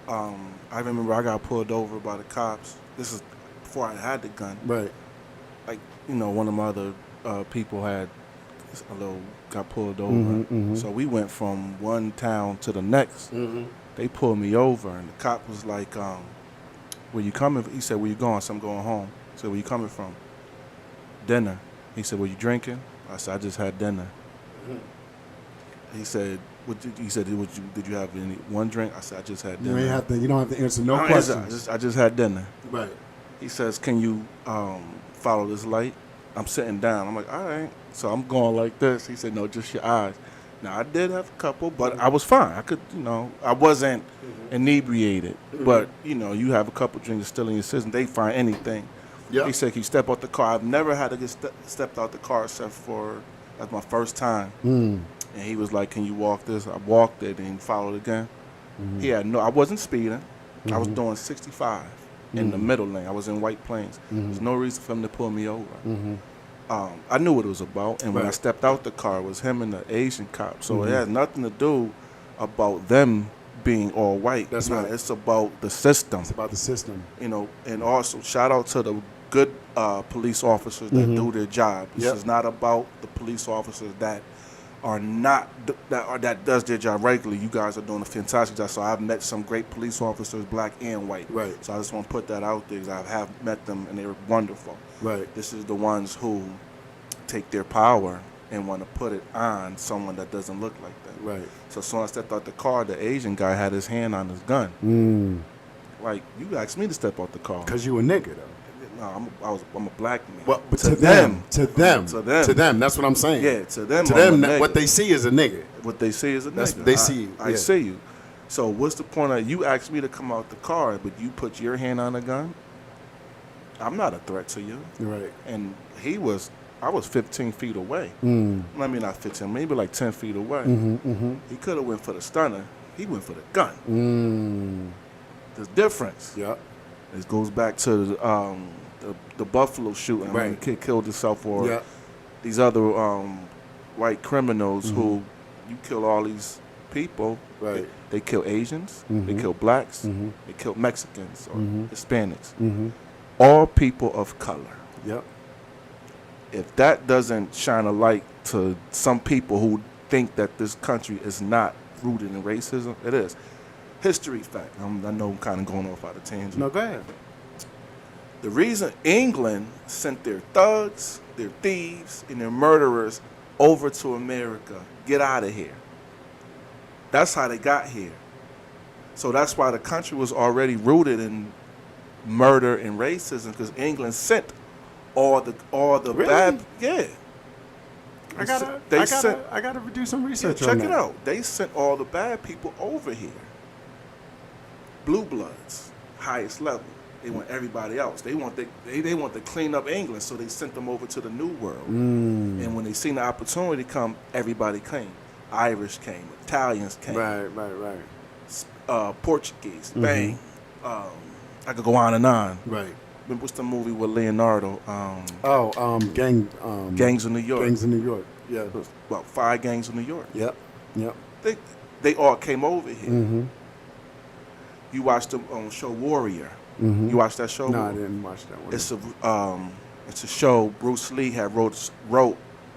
I remember I got pulled over by the cops. This is before I had the gun. Right. Like, one of my other people got pulled over. So we went from one town to the next. They pulled me over, and the cop was like, where you coming from? He said, where you going? I said, I'm going home. I said, where you coming from? Dinner. He said, were you drinking? I said, I just had dinner. He said, did you have one drink? I said, I just had dinner. You don't have to answer no questions. I just had dinner. Right. He says, can you follow this light? I'm sitting down. I'm like, all right. So I'm going like this. He said, no, just your eyes. Now, I did have a couple, but I was fine. I could, I wasn't inebriated. But, you have a couple drinks still in your system. They find anything. Yep. He said, can you step out the car? I've never had to get stepped out the car except for, that's my first time. And he was like, can you walk this? I walked it and he followed again. He had I wasn't speeding. I was doing 65 in the middle lane. I was in White Plains. There's no reason for him to pull me over. I knew what it was about, and when I stepped out the car, it was him and the Asian cop. So it has nothing to do about them being all white. That's right. It's about the system. It's about the system. And also shout out to the good police officers that do their job. This is not about the police officers that are not that does their job regularly. You guys are doing a fantastic job. So I've met some great police officers, black and white. Right. So I just want to put that out there because I have met them and they were wonderful. Right. This is the ones who take their power and want to put it on someone that doesn't look like that. Right. So as soon as I stepped out the car, the Asian guy had his hand on his gun. Like, you asked me to step out the car. Because you a nigga, though. No, I'm a black man. Well, but to them. That's what I'm saying. Yeah, to them. What they see is a nigga. What they see is a nigga. They see you. I see you. So what's the point of you asked me to come out the car, but you put your hand on the gun? I'm not a threat to you. Right. And I was 15 feet away. I mean, not 15, maybe like 10 feet away. He could have went for the stunner. He went for the gun. The difference. Yep. It goes back to the Buffalo shooting. When the Right. kid killed himself, or Yep. these other white criminals who you kill all these people. Right. They kill Asians. They kill blacks. They kill Mexicans or Hispanics. All people of color. Yep. If that doesn't shine a light to some people who think that this country is not rooted in racism, it is. History fact. I know I'm kind of going off out of tangent. No, go ahead. The reason England sent their thugs, their thieves, and their murderers over to America, get out of here. That's how they got here. So that's why the country was already rooted in murder and racism, because England sent all the Really? bad. Yeah. I gotta do some research on check that. it out. They sent all the bad people over here. Blue bloods, highest level. They want everybody else. They want to clean up England, so they sent them over to the New World. And when they seen the opportunity come, everybody came. Irish came, Italians came, Right. Portuguese, Spain. I could go on and on. Right. What's the movie with Leonardo? Gangs of New York. Gangs in New York. Yeah. It was about 5 gangs of New York. Yep. They all came over here. You watched the show Warrior. You watched that show? No, I didn't watch that one. It's a show Bruce Lee had wrote.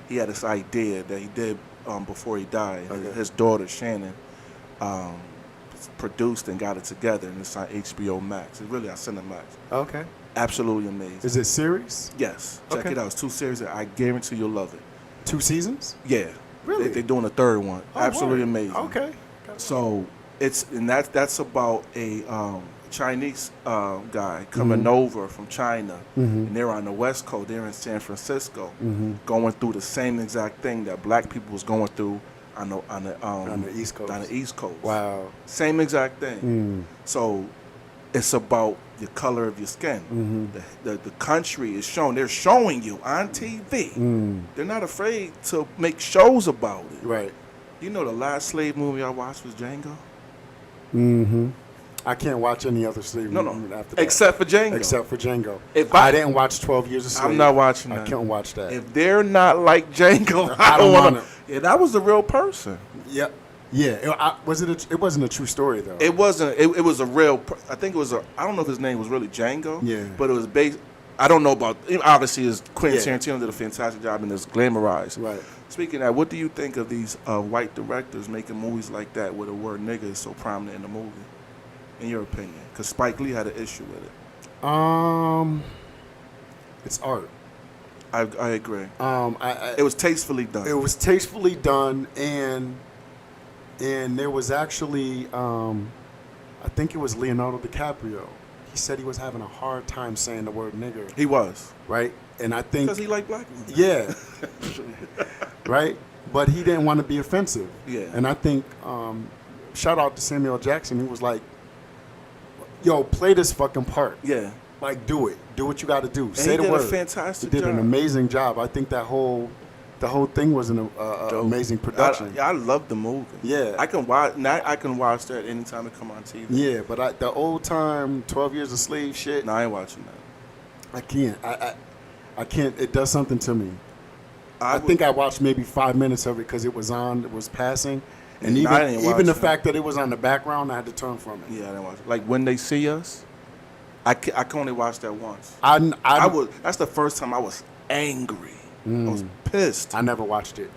He had this idea that he did before he died. Okay. His daughter Shannon produced and got it together, and it's on HBO Max. It's really on Cinemax. Okay. Absolutely amazing. Is it series? Yes, check Okay. it out. It's 2 series. That I guarantee you'll love it. 2 seasons? Yeah, Really? They're doing a 3rd one. Oh, Absolutely word. amazing. Okay. So that's about a Chinese guy coming over from China, and they're on the West Coast. They're in San Francisco, going through the same exact thing that black people was going through on the East Coast. On the East Coast. Wow. Same exact thing. So it's about the color of your skin. The country is shown. They're showing you on TV. They're not afraid to make shows about it. Right. You know, the last slave movie I watched was Django. I can't watch any other slave No, movie after that. except for Django. Except for Django. If I I- didn't watch 12 Years a Slave. I'm not watching I that. can't watch that. If they're not like Django, I I don't don't want want to. Yeah, that was a real person. Yep. Yeah. It wasn't a true story though. It wasn't. It was a real. I think it was a. I don't know if his name was really Django. Yeah. But it was based. I don't know about. Obviously, Quentin Yeah. Tarantino did a fantastic job and it's glamorized. Right. Speaking of that, what do you think of these white directors making movies like that where the word nigga is so prominent in the movie? In your opinion, because Spike Lee had an issue with it. It's art. I agree. It It was tastefully done. It was tastefully done, and there was actually, I think it was Leonardo DiCaprio. He said he was having a hard time saying the word nigger, He was. right? And I think, Because he liked black women. yeah, right. But he didn't want to be offensive. Yeah. And I think, shout out to Samuel Jackson. He was like, "Yo, play this fucking part. Yeah. Like, do it. Do what you got to do. And Say he the did word." a fantastic He did job. an amazing job. I think the whole thing was an amazing production. I love the movie. Yeah. I can watch. Now I can watch that anytime it come on TV. Yeah, but the old time 12 Years a Slave shit, No, I ain't watching that. I can't. I can't. It does something to me. I would- think I watched maybe 5 minutes of it because it was on. It was passing, and No, I didn't even watch the it. fact that it was on the background, I had to turn from it. Yeah, I didn't watch it. Like When They See Us, I can only watch that once. I was. That's the first time I was angry. I was pissed. I never watched it.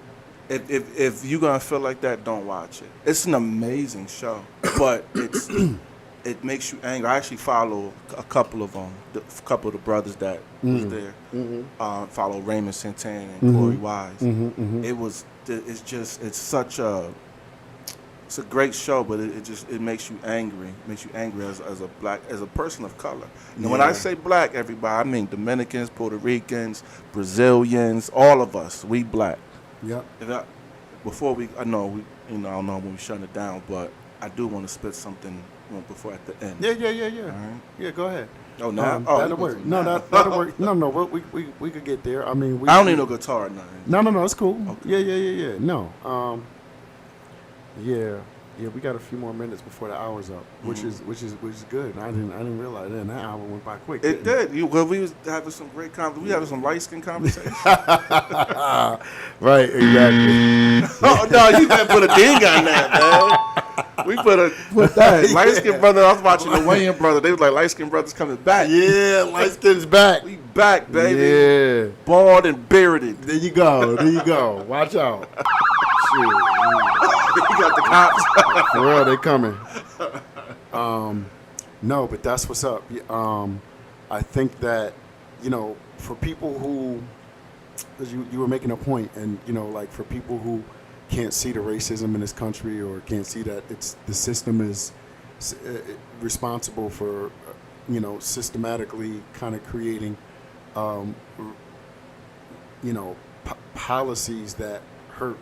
If you're gonna feel like that, don't watch it. It's an amazing show, but it makes you angry. I actually follow a couple of them, a couple of the brothers that was there. Follow Raymond Santana and Corey Wise. It's a great show, but it makes you angry. It makes you angry as a person of color. And when I Yeah. say black, everybody, I mean Dominicans, Puerto Ricans, Brazilians, all of us. We black. Yep. Before I know I don't know when we shut it down, but I do want to spit something before at the end. Yeah. All right. Yeah, go ahead. Oh, now? That'll work. No, that'll work. No, we could get there. I mean, I don't need no guitar or nothing. No, it's cool. Okay. Yeah. No. Yeah. Yeah, we got a few more minutes before the hour's up, which is good. I didn't realize that. That hour went by quick. It did. Well, we was having some great we having some light skin conversation. Right, exactly. Oh no, you gotta put a ding on that, man. We put that light skin brother. I was watching the Wayne brother. They was like light skin brothers coming back. Yeah, light skin's back. We back, baby. Yeah, Bald and bearded. there you go. There you go. Watch out. Shit. You got the cops. For real, they coming. No, but that's what's up. I think that, for people who, because you were making a point, and like for people who can't see the racism in this country or can't see that the system is responsible for, systematically kind of creating, policies that hurt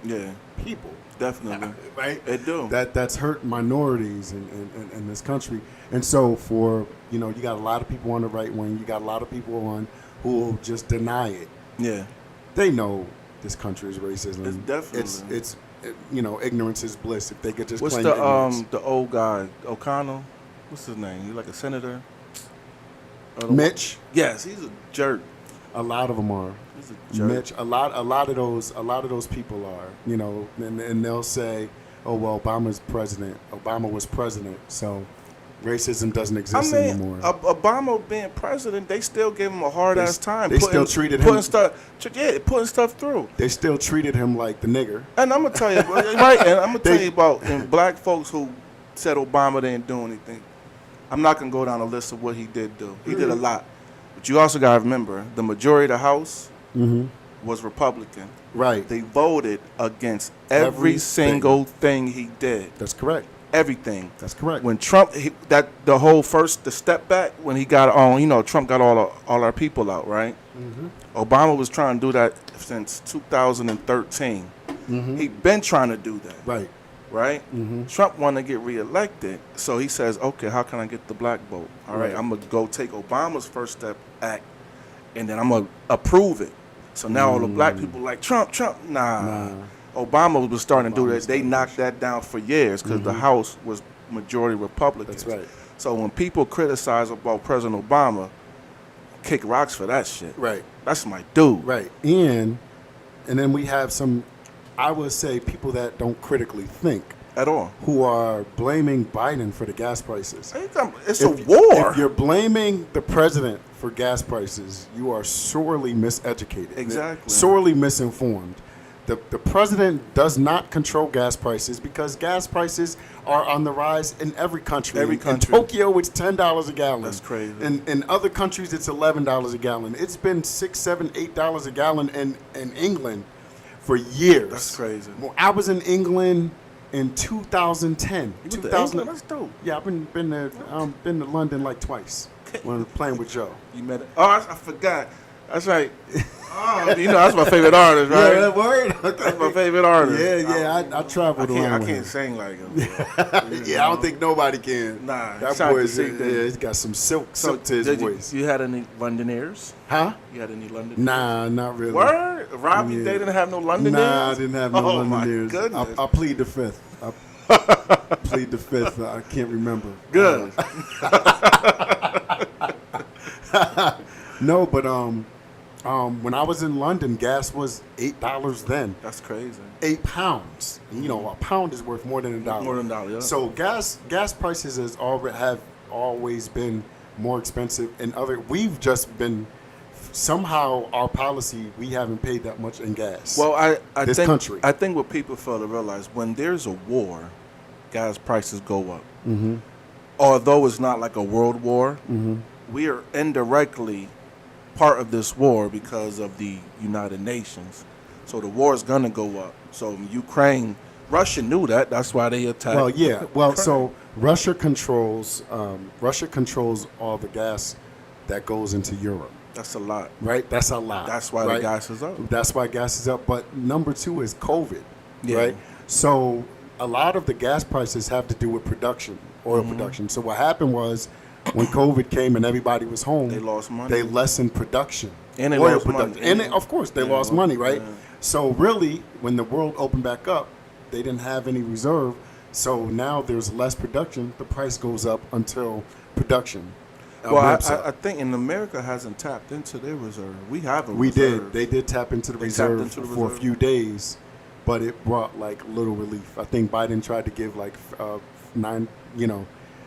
Yeah, people. definitely. Right? It do. That's hurt minorities in this country. And so for, you got a lot of people on the right wing, you got a lot of people on who will just deny it. Yeah. They know this country is racism. It's definitely. It's ignorance is bliss. If they could just What's claim the ignorance. the old guy, O'Connell? What's his name? He like a senator? Mitch, Yes, he's a jerk. a lot of them are. He's a jerk. Mitch, a lot of those people are, and they'll say, "Oh well, Obama was president, so racism doesn't exist anymore." Obama being president, they still gave him a hard ass time. They still treated him. putting stuff through. They still treated him like the nigger. And I'm gonna tell you, right? And I'm gonna tell you about black folks who said Obama didn't do anything. I'm not gonna go down a list of what he did do. He did a lot, but you also gotta remember the majority of the House was Republican. Right. They voted against every single thing he did. That's correct. Everything. That's correct. When Trump, the step back when he got on, Trump got all our people out, right? Obama was trying to do that since 2013. He been trying to do that, Right. right? Trump wanted to get reelected, so he says, okay, how can I get the black vote? All right, I'm gonna go take Obama's First Step Act, and then I'm gonna approve it. So now all the black people like Trump, nah. Obama was starting to do that. They knocked that down for years because the House was majority Republicans. That's right. So when people criticize about President Obama, kick rocks for that shit. Right. That's my dude. Right. And then we have some, I would say, people that don't critically think At all. who are blaming Biden for the gas prices. It's a war. If you're blaming the president for gas prices, you are sorely miseducated. Exactly. Sorely misinformed. The president does not control gas prices because gas prices are on the rise in every country. Every country. In Tokyo, it's $10 a gallon. That's crazy. In other countries, it's $11 a gallon. It's been $6, $7, $8 a gallon in England for years. That's crazy. Well, I was in England in 2010. You went to England? That's dope. Yeah, I've been there. Been to London like twice when I was playing with Joe. You met it. Oh, I forgot. That's right. Oh, that's my favorite artist, right? Yeah, that word. That's my favorite artist. I traveled around. I can't sing like him. Yeah, I don't think nobody can. Nah, that shout boy's to see he's got some silk to his voice. You had any Londoners? Huh? You had any Londoners? Nah, not really. Word? Robbie, they didn't have no Londoners? Nah, I didn't have no Oh, my Londoners. goodness. I plead the fifth. Plead the fifth. I can't remember. Good. No, but when I was in London, gas was $8 then. That's crazy. £8. A pound is worth more than $1. More than $1, yeah. So gas prices have always been more expensive. We've just been somehow our policy. We haven't paid that much in gas. Well, I country. I think what people fail to realize when there's a war, gas prices go up. Although it's not like a world war, we are indirectly part of this war because of the United Nations. So the war is gonna go up. So Russia knew that. That's why they attacked. Well, yeah. Well, so Russia controls all the gas that goes into Europe. That's a lot. Right? That's a lot. That's why the gas is up. That's why gas is up. But number two is COVID. Yeah. Right? So a lot of the gas prices have to do with production, oil production. So what happened was when COVID came and everybody was home, They lost money. They lessened production. And they oil lost production. money. And of course, they lost money, right? Yeah. So really, when the world opened back up, they didn't have any reserve. So now there's less production. The price goes up until production Well, ramps I up. think in America hasn't tapped into their reserve. We have a We reserve. did. They did tap into the They tapped reserve into the for a reserve. few days, but it brought like little relief. I think Biden tried to give like nine.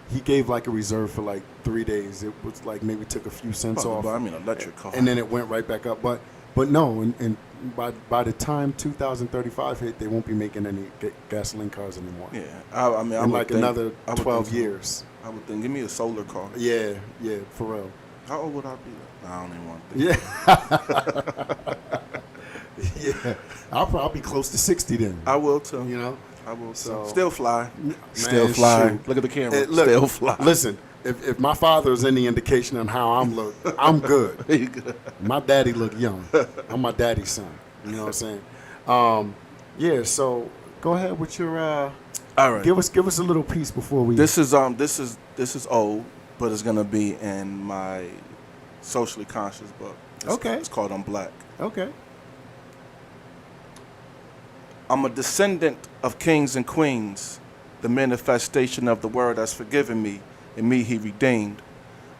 He gave like a reserve for like 3 days. It was like maybe took a few cents But off, I mean, electric car. and then it went right back up. But no, and by the time 2035 hit, they won't be making any gasoline cars anymore. Yeah, I mean, I In would like think, another I would 12 think so. years. I would think, give me a solar car. Yeah, for real. How old would I be? I don't even want to think. Yeah. Yeah. I'll probably be close to 60 then. I will too. You know? I will too. So- Still fly. Man, Still fly. shoot. Look at the camera. Look, Still fly. Listen, if my father is any indication on how I'm look, I'm good. You good? My daddy look young. I'm my daddy's son. You know what I'm saying? Yeah, so go ahead with your All right. give us a little piece before we This is old, but it's gonna be in my socially conscious book. Okay. It's called I'm Black. Okay. I'm a descendant of kings and queens, the manifestation of the word that's forgiven me, and me he redeemed.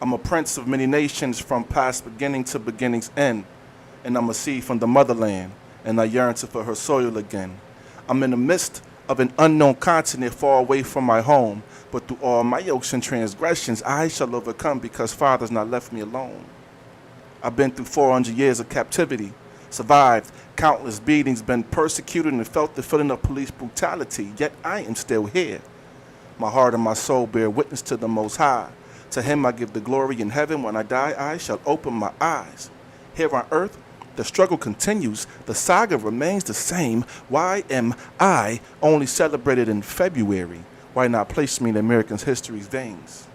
I'm a prince of many nations from past beginning to beginning's end, and I'm a seed from the motherland, and I yearn to for her soil again. I'm in the midst of an unknown continent far away from my home, but through all my yokes and transgressions I shall overcome because Father's not left me alone. I've been through 400 years of captivity, survived countless beatings, been persecuted and felt the feeling of police brutality, yet I am still here. My heart and my soul bear witness to the Most High. To him I give the glory in heaven. When I die, I shall open my eyes. Here on earth, the struggle continues. The saga remains the same. Why am I only celebrated in February? Why not place me in American history's veins?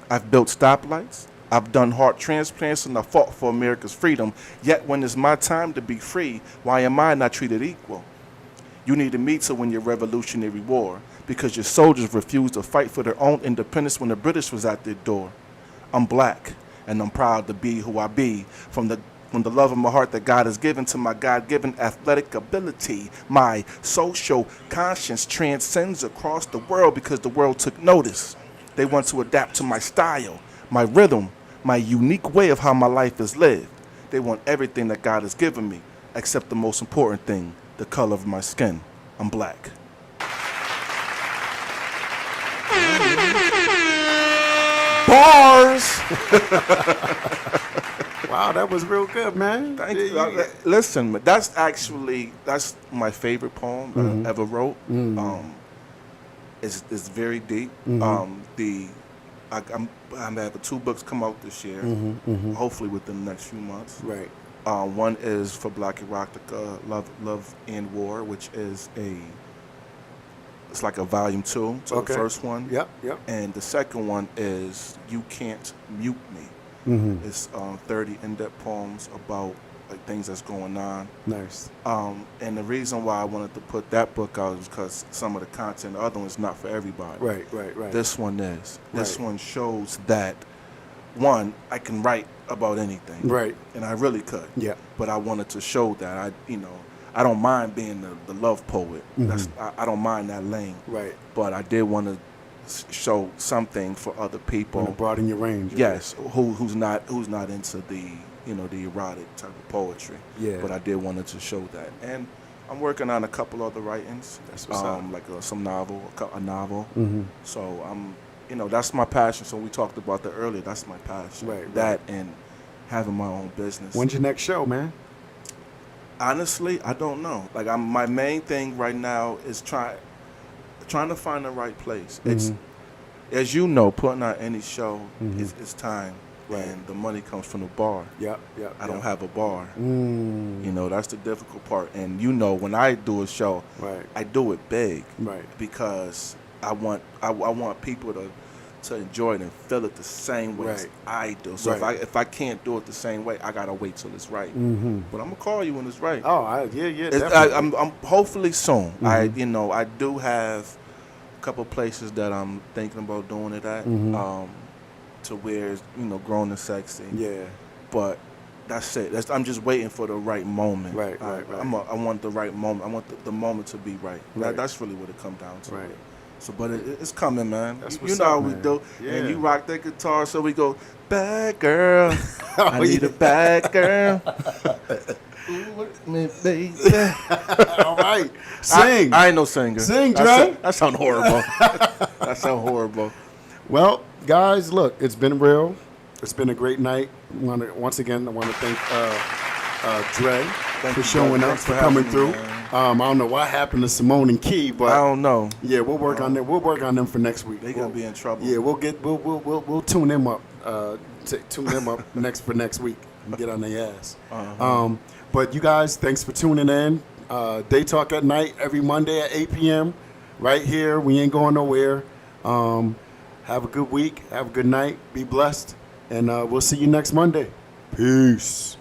I've built stoplights. I've done heart transplants and I fought for America's freedom. Yet when it's my time to be free, why am I not treated equal? You needed me to win your Revolutionary War because your soldiers refused to fight for their own independence when the British was at their door. I'm black and I'm proud to be who I be from the love of my heart that God has given to my God-given athletic ability. My social conscience transcends across the world because the world took notice. They want to adapt to my style, my rhythm, my unique way of how my life is lived. They want everything that God has given me, except the most important thing, the color of my skin. I'm black. Bars! Wow, that was real good, man. Thank Yeah, you. yeah. Listen, that's my favorite poem that I ever wrote. It's very deep. I'm having 2 books come out this year, hopefully within the next few months. Right. One is for Black Erotica, Love and War, which is it's like a volume 2 to Okay. the first one. Yep. And the second one is You Can't Mute Me. It's 30 in-depth poems about like things that's going on. Nice. And the reason why I wanted to put that book out is because some of the content, the other one's not for everybody. Right. This one is. This Right. one shows that, one, I can write about anything. Right. And I really could. Yeah. But I wanted to show that I don't mind being the love poet. I don't mind that lane. Right. But I did want to show something for other people. Want to broaden your range. Yes, who's not into the the erotic type of poetry. Yeah. But I did wanted to show that, and I'm working on a couple other writings. That's what's up. Like some novel, a novel. So that's my passion. So we talked about that earlier. That's my passion. Right. That and having my own business. When's your next show, man? Honestly, I don't know. Like my main thing right now is trying to find the right place. It's, as you know, putting out any show is time. Right. And the money comes from the bar. Yep. I don't have a bar. Mm. That's the difficult part. And when I do a show, Right. I do it big. Right. Because I want people to enjoy it and feel it the same way as I do. So Right. if I can't do it the same way, I gotta wait till it's right. But I'm gonna call you when it's right. Oh, yeah. Definitely. I'm hopefully soon. I do have a couple places that I'm thinking about doing it at. To where it's grown and sexy. Yeah. But that's it. I'm just waiting for the right moment. Right. I want the right moment. I want the moment to be right. Right. That's really what it comes down to. Right. So, but it's coming, man. That's You what's know up, how we man. do. Yeah. And you rock that guitar, so we go, bad girl. Oh, I need yeah. a bad girl. Ooh, with me, baby. All right. Sing. I ain't no singer. Sing, Dre. That sound horrible. That sound horrible. Well, guys, look, it's been real. It's been a great night. Once again, I want to thank Dre Thank for you, showing brother. up, Thanks for for coming having me, through. man. I don't know what happened to Simone and Key, I but don't know. yeah, we'll work on them. We'll work on them for next week. They gonna be in trouble. Yeah, we'll tune them up. Tune them up for next week and get on their ass. But you guys, thanks for tuning in. Day Talk at Night every Monday at 8 p.m. right here. We ain't going nowhere. Have a good week. Have a good night. Be blessed. And we'll see you next Monday. Peace.